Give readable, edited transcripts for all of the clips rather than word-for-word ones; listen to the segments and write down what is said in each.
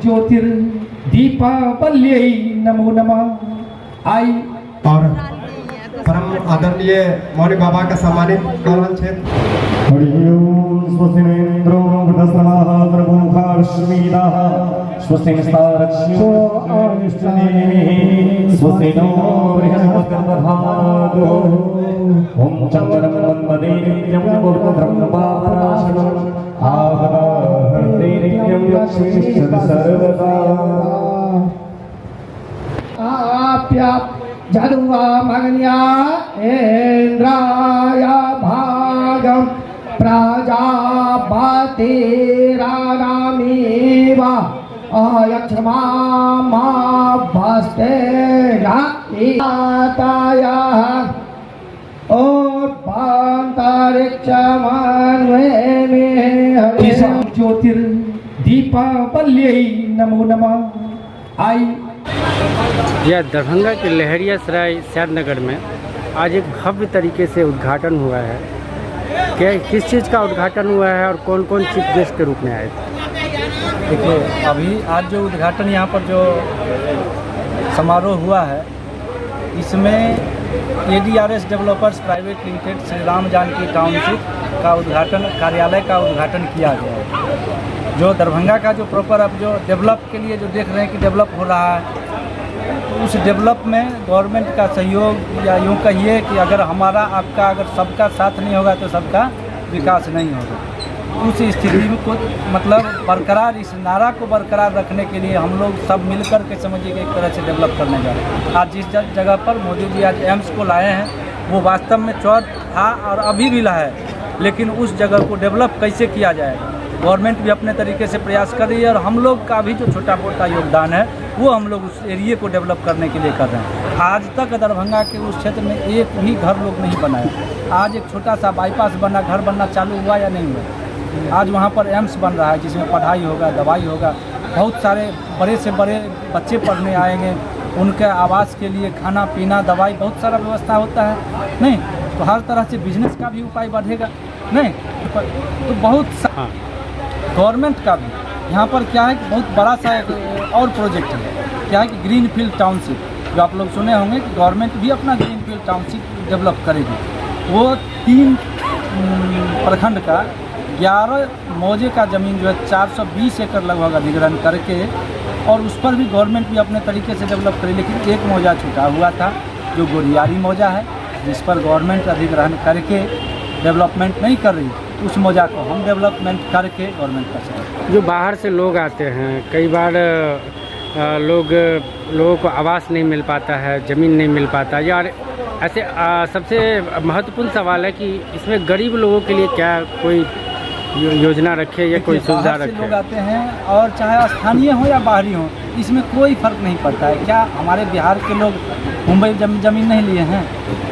ज्योतिर्दीपावल्यै नमो नमः। आई और परम आदरणीय मौनी बाबा का सम्मानित कौन छे स्वस्तिन्द्रो वृद्धस्रवाः सर्वमुखाश्मीदाः स्वस्तिस्तारक्ष्यो स्वस्ति नो बृहस्पतिर्दधातु ॐ चन्द्रं वन्दे नित्यं ब्रह्मपराशरम् आहते नित्यं लक्ष्मीश्च सर्वदा आप्याप जदुवा मगन्या इंद्राय भागम प्रजापतिरागामीव अयक्षमा मा भस्ते नाताया और पांतरिक्षमान्वेमे हरि ज्योतिर्दीपावल्यै नमो नमः। आई यह दरभंगा के लहरियासराय सैदनगर में आज एक भव्य तरीके से उद्घाटन हुआ है। क्या किस चीज़ का उद्घाटन हुआ है और कौन कौन चीफ गेस्ट के रूप में आए थे? देखिए, अभी आज जो उद्घाटन यहाँ पर जो समारोह हुआ है, इसमें ADRS developers private limited Shri Ram Janaki township का उद्घाटन, कार्यालय का उद्घाटन किया गया है। जो दरभंगा का जो प्रॉपर अब जो डेवलप के लिए जो देख रहे हैं कि डेवलप हो रहा है, उस डेवलप में गवर्नमेंट का सहयोग, या यूँ कहिए कि अगर हमारा आपका अगर सबका साथ नहीं होगा तो सबका विकास नहीं होगा। उस स्थिति को मतलब बरकरार, इस नारा को बरकरार रखने के लिए हम लोग सब मिलकर के समझिए कि एक तरह से डेवलप करने जा रहे हैं। आज जिस जगह पर मोदी जी आज एम्स को लाए हैं, वो वास्तव में चौथ था और अभी भी लाए, लेकिन उस जगह को डेवलप कैसे किया जाएगा, गवर्नमेंट भी अपने तरीके से प्रयास कर रही है और हम लोग का भी जो छोटा मोटा योगदान है वो हम लोग उस एरिए को डेवलप करने के लिए कर रहे हैं। आज तक दरभंगा के उस क्षेत्र में एक भी घर लोग नहीं बनाया। आज एक छोटा सा बाईपास बना, घर बनना चालू हुआ या नहीं हुआ। आज वहाँ पर एम्स बन रहा है जिसमें पढ़ाई होगा, दवाई होगा, बहुत सारे बड़े से बड़े बच्चे पढ़ने आएंगे, उनके आवास के लिए खाना पीना दवाई बहुत सारा व्यवस्था होता है नहीं, तो हर तरह से बिजनेस का भी उपाय बढ़ेगा नहीं, तो बहुत गवर्नमेंट का भी यहाँ पर क्या है कि बहुत बड़ा सा एक और प्रोजेक्ट है, क्या है कि ग्रीन फील्ड टाउनशिप, जो आप लोग सुने होंगे कि गवर्नमेंट भी अपना ग्रीन फील्ड टाउनशिप डेवलप करेगी। वो 3 प्रखंड का 11 मौजे का ज़मीन जो है 420 एकड़ लगभग अधिग्रहण करके, और उस पर भी गवर्नमेंट भी अपने तरीके से डेवलप करे, लेकिन एक मौजा छूटा हुआ था जो गोरियारी मौजा है, जिस पर गवर्नमेंट अधिग्रहण करके डेवलपमेंट नहीं कर रही। उस मौजा को हम डेवलपमेंट करके गवर्नमेंट कर सकते हैं। जो बाहर से लोग आते हैं, कई बार लोगों को आवास नहीं मिल पाता है, ज़मीन नहीं मिल पाता, यार ऐसे सबसे महत्वपूर्ण सवाल है कि इसमें गरीब लोगों के लिए क्या कोई योजना रखे या कोई सुविधा रखे? लोग आते हैं और चाहे स्थानीय हो या बाहरी हो, इसमें कोई फ़र्क नहीं पड़ता है। क्या हमारे बिहार के लोग मुंबई ज़मीन नहीं लिए हैं,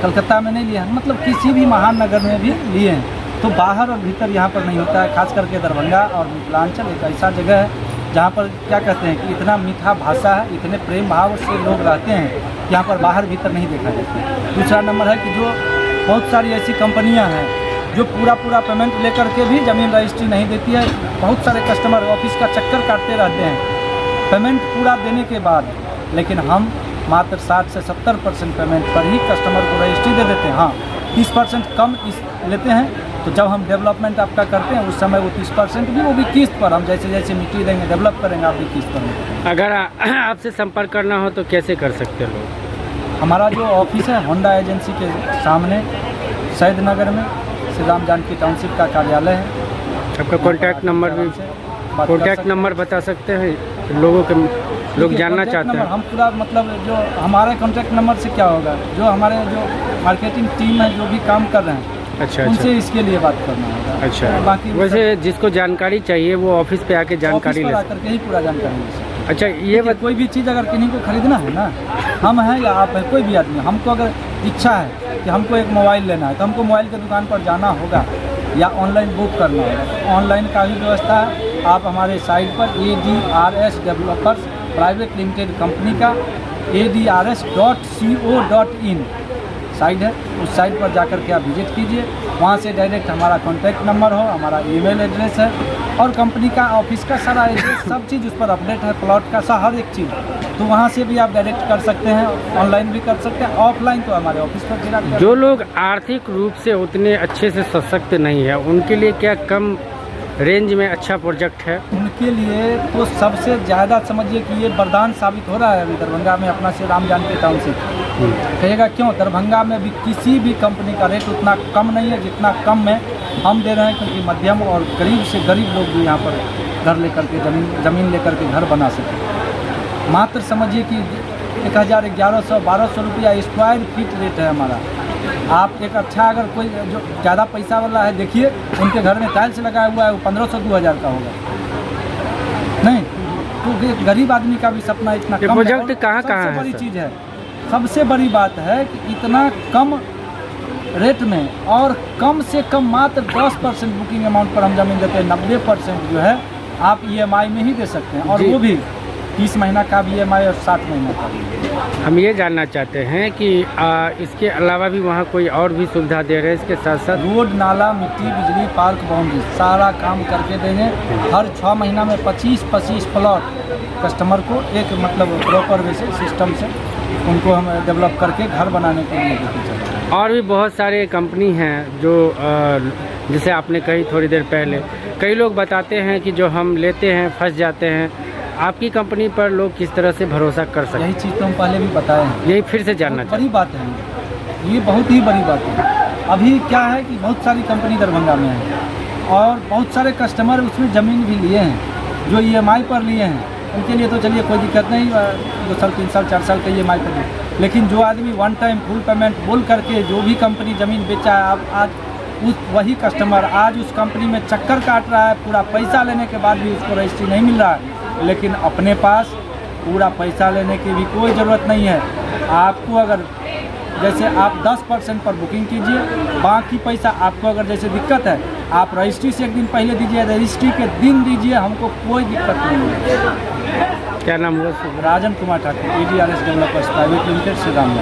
कलकत्ता में नहीं लिए हैं, मतलब किसी भी महान नगर में भी लिए हैं, तो बाहर और भीतर यहाँ पर नहीं होता है। खास करके दरभंगा और मिथिलांचल एक ऐसा जगह है जहाँ पर क्या कहते हैं कि इतना मीठा भाषा है, इतने प्रेम भाव से लोग रहते हैं, यहाँ पर बाहर भीतर नहीं देखा जाता है। दूसरा नंबर है कि जो बहुत सारी ऐसी कंपनियाँ हैं जो पूरा पेमेंट लेकर के भी ज़मीन रजिस्ट्री नहीं देती है। बहुत सारे कस्टमर ऑफिस का चक्कर काटते रहते हैं पेमेंट पूरा देने के बाद, लेकिन हम मात्र 60 से 70% पेमेंट पर ही कस्टमर को रजिस्ट्री दे देते हैं। हाँ, 30% कम लेते हैं, तो जब हम डेवलपमेंट आपका करते हैं उस समय वो 30% भी, वो भी किस्त पर, हम जैसे जैसे मिट्टी देंगे डेवलप करेंगे, आप भी किस्त पर। अगर आपसे संपर्क करना हो तो कैसे कर सकते हैं लोग? हमारा जो ऑफिस है होंडा एजेंसी के सामने सैदनगर में श्री राम जानकी टाउनशिप का कार्यालय है। आपका कॉन्टैक्ट नंबर भी, कॉन्टैक्ट नंबर बता सकते हैं लोग जानना चाहते हैं? हम पूरा मतलब जो हमारे कॉन्टैक्ट नंबर से क्या होगा, जो हमारे जो मार्केटिंग टीम है जो भी काम कर रहे हैं, अच्छा, उनसे इसके लिए बात करना होगा। अच्छा, बाकी वैसे जिसको जानकारी चाहिए वो ऑफिस पे आके जानकारी ले सकते हैं, ही पूरा जानकारी ले सकते हैं। अच्छा, ये कोई भी चीज़ अगर किन्हीं को खरीदना है ना, हम हैं या आप है, कोई भी आदमी, हमको अगर इच्छा है कि हमको एक मोबाइल लेना है, तो हमको मोबाइल की दुकान पर जाना होगा या ऑनलाइन बुक करना होगा। ऑनलाइन का भी व्यवस्था है। आप हमारे साइट पर ADRS developers private limited company का ADRS.co.in साइट है, उस साइट पर जाकर के आप विजिट कीजिए। वहाँ से डायरेक्ट हमारा कॉन्टैक्ट नंबर हो, हमारा ईमेल एड्रेस है, और कंपनी का ऑफिस का सारा एड्रेस सब चीज़ उस पर अपडेट है, प्लॉट का हर एक चीज़। तो वहाँ से भी आप डायरेक्ट कर सकते हैं, ऑनलाइन भी कर सकते हैं, ऑफलाइन तो हमारे ऑफिस पर फिर आप जो लोग आर्थिक रूप से उतने अच्छे से सशक्त नहीं है उनके लिए क्या कम रेंज में अच्छा प्रोजेक्ट है? उनके लिए तो सबसे ज़्यादा समझिए कि ये वरदान साबित हो रहा है अभी दरभंगा में अपना श्री राम जानकी टाउनशिप। कहिएगा क्यों? दरभंगा में भी किसी भी कंपनी का रेट उतना कम नहीं है जितना कम में हम दे रहे हैं, क्योंकि मध्यम और गरीब से गरीब लोग भी यहाँ पर घर लेकर के ज़मीन लेकर के घर बना सकें। मात्र समझिए कि 1000, 1100, 1200 रुपया स्क्वायर फीट रेट है हमारा। आप एक अच्छा अगर कोई जो ज़्यादा पैसा वाला है, देखिए उनके घर में टाइल्स लगाया हुआ है, वो 1500, 2000 का होगा। नहीं तो गरीब आदमी का भी सपना इतना कम प्रोजेक्ट है। कहाँ सबसे है बड़ी सर? चीज़ है, सबसे बड़ी बात है कि इतना कम रेट में और कम से कम मात्र 10% बुकिंग अमाउंट पर हम ज़मीन देते हैं। 90% जो है आप EMI में ही दे सकते हैं, और जी। वो भी 30 महीना का भी EMI और 60 महीना का भी। हम ये जानना चाहते हैं कि इसके अलावा भी वहाँ कोई और भी सुविधा दे रहे हैं इसके साथ साथ? रोड, नाला, मिट्टी, बिजली, पार्क, बाउंड्री सारा काम करके देंगे। हर 6 महीना में 25-25 प्लॉट कस्टमर को एक मतलब प्रॉपर वे से सिस्टम से उनको हम डेवलप करके घर बनाने के लिए देते चलते हैं। और भी बहुत सारे कंपनी हैं जो जैसे आपने कही थोड़ी देर पहले, कई लोग बताते हैं कि जो हम लेते हैं फंस जाते हैं। आपकी कंपनी पर लोग किस तरह से भरोसा कर सकते यही हैं? चीज़ तो हम पहले भी बताए हैं। यही फिर से जानना बहुत बड़ी बात है ये बहुत ही बड़ी बात है। अभी क्या है कि बहुत सारी कंपनी दरभंगा में है और बहुत सारे कस्टमर उसमें ज़मीन भी लिए हैं जो EMI पर लिए हैं। उनके लिए तो चलिए कोई दिक्कत नहीं, 2 साल, 3 साल, 4 साल का EMI पर लिए। लेकिन जो आदमी वन टाइम फुल पेमेंट बोल करके जो भी कंपनी ज़मीन बेचा है, अब आज वही कस्टमर आज उस कंपनी में चक्कर काट रहा है, पूरा पैसा लेने के बाद भी उसको रजिस्ट्री नहीं मिल रहा है। लेकिन अपने पास पूरा पैसा लेने की भी कोई ज़रूरत नहीं है। आपको अगर जैसे आप 10% पर बुकिंग कीजिए, बाकी पैसा आपको अगर जैसे दिक्कत है आप रजिस्ट्री से 1 दिन पहले दीजिए, रजिस्ट्री के दिन दीजिए, हमको कोई दिक्कत नहीं है। क्या नाम हुआ? Rajan Kumar Thakur, ADRS developers private limited, Shri Ram.